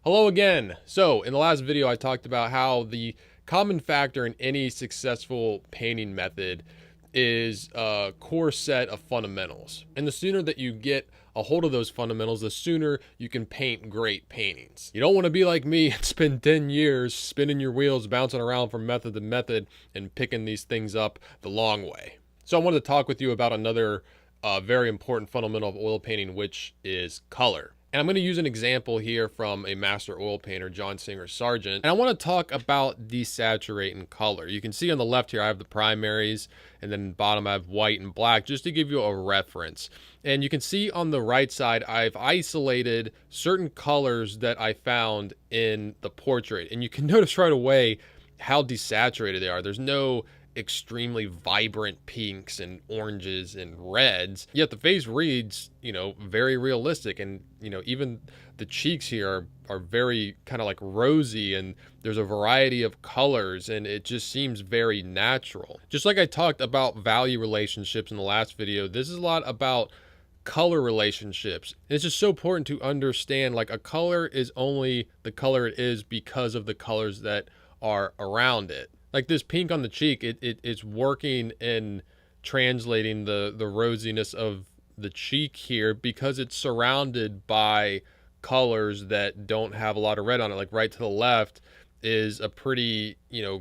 Hello again. So in the last video, I talked about how the common factor in any successful painting method is a core set of fundamentals. And the sooner that you get a hold of those fundamentals, the sooner you can paint great paintings. You don't want to be like me and spend 10 years spinning your wheels, bouncing around from method to method and picking these things up the long way. So I wanted to talk with you about another very important fundamental of oil painting, which is color. And I'm going to use an example here from a master oil painter, John Singer Sargent. And I want to talk about desaturating color. You can see on the left here, I have the primaries, and then bottom I have white and black, just to give you a reference. And you can see on the right side, I've isolated certain colors that I found in the portrait. And you can notice right away how desaturated they are. There's no extremely vibrant pinks and oranges and reds, yet the face reads, very realistic. And, even the cheeks here are very kind of like rosy, and there's a variety of colors, and it just seems very natural. Just like I talked about value relationships in the last video, this is a lot about color relationships. And it's just so important to understand, like, a color is only the color it is because of the colors that are around it. Like this pink on the cheek, it's working in translating the rosiness of the cheek here because it's surrounded by colors that don't have a lot of red on it. Like right to the left is a pretty,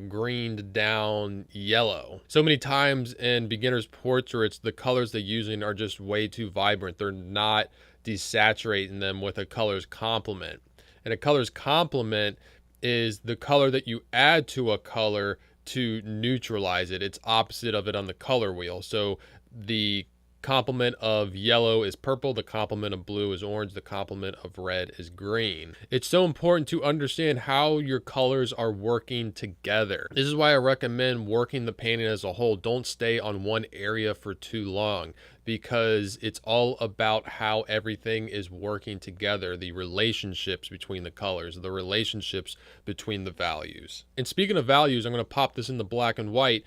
greened down yellow. So many times in beginners' portraits, the colors they're using are just way too vibrant. They're not desaturating them with a color's complement. And a color's complement is the color that you add to a color to neutralize it. It's opposite of it on the color wheel. So the complement of yellow is purple, the complement of blue is orange, the complement of red is green. It's so important to understand how your colors are working together. This is why I recommend working the painting as a whole. Don't stay on one area for too long, because it's all about how everything is working together, the relationships between the colors, the relationships between the values. And speaking of values, I'm going to pop this in the black and white.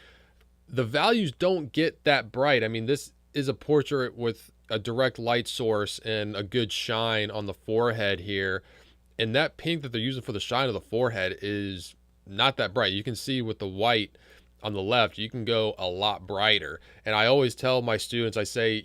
The values don't get that bright. I mean, this is a portrait with a direct light source and a good shine on the forehead here. And that pink that they're using for the shine of the forehead is not that bright. You can see with the white on the left, you can go a lot brighter. And I always tell my students, I say,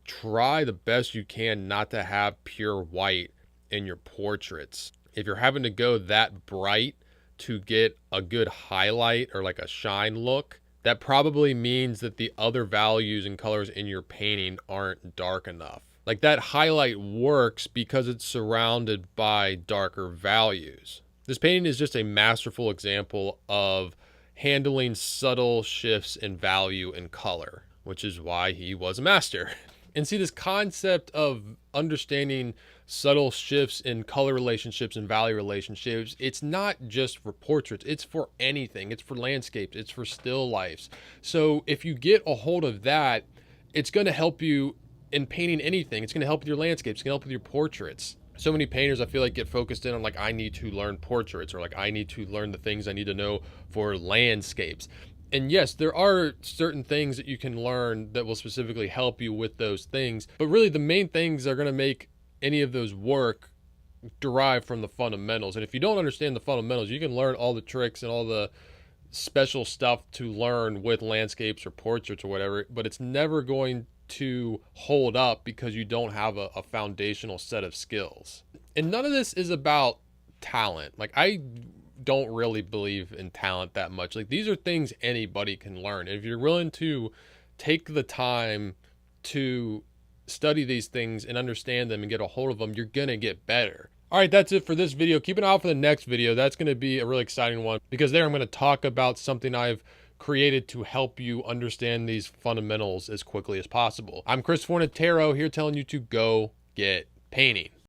try the best you can not to have pure white in your portraits. If you're having to go that bright to get a good highlight or like a shine look, that probably means that the other values and colors in your painting aren't dark enough. Like that highlight works because it's surrounded by darker values. This painting is just a masterful example of handling subtle shifts in value and color, which is why he was a master. And see, this concept of understanding subtle shifts in color relationships and value relationships, it's not just for portraits, it's for anything. It's for landscapes, it's for still lifes. So if you get a hold of that, it's going to help you in painting anything. It's going to help with your landscapes, it's going to help with your portraits. So many painters, I feel like, get focused in on like, I need to learn portraits, or like I need to learn the things I need to know for landscapes. And yes, there are certain things that you can learn that will specifically help you with those things. But really the main things that are going to make any of those work derive from the fundamentals. And if you don't understand the fundamentals, you can learn all the tricks and all the special stuff to learn with landscapes or portraits or whatever, but it's never going to hold up because you don't have a foundational set of skills. And none of this is about talent. Like, I don't really believe in talent that much. Like, these are things anybody can learn. And if you're willing to take the time to study these things and understand them and get a hold of them, you're gonna get better. All right, that's it for this video. Keep an eye out for the next video. That's going to be a really exciting one, because there I'm going to talk about something I've created to help you understand these fundamentals as quickly as possible. I'm Chris Fornatero here, telling you to go get painting.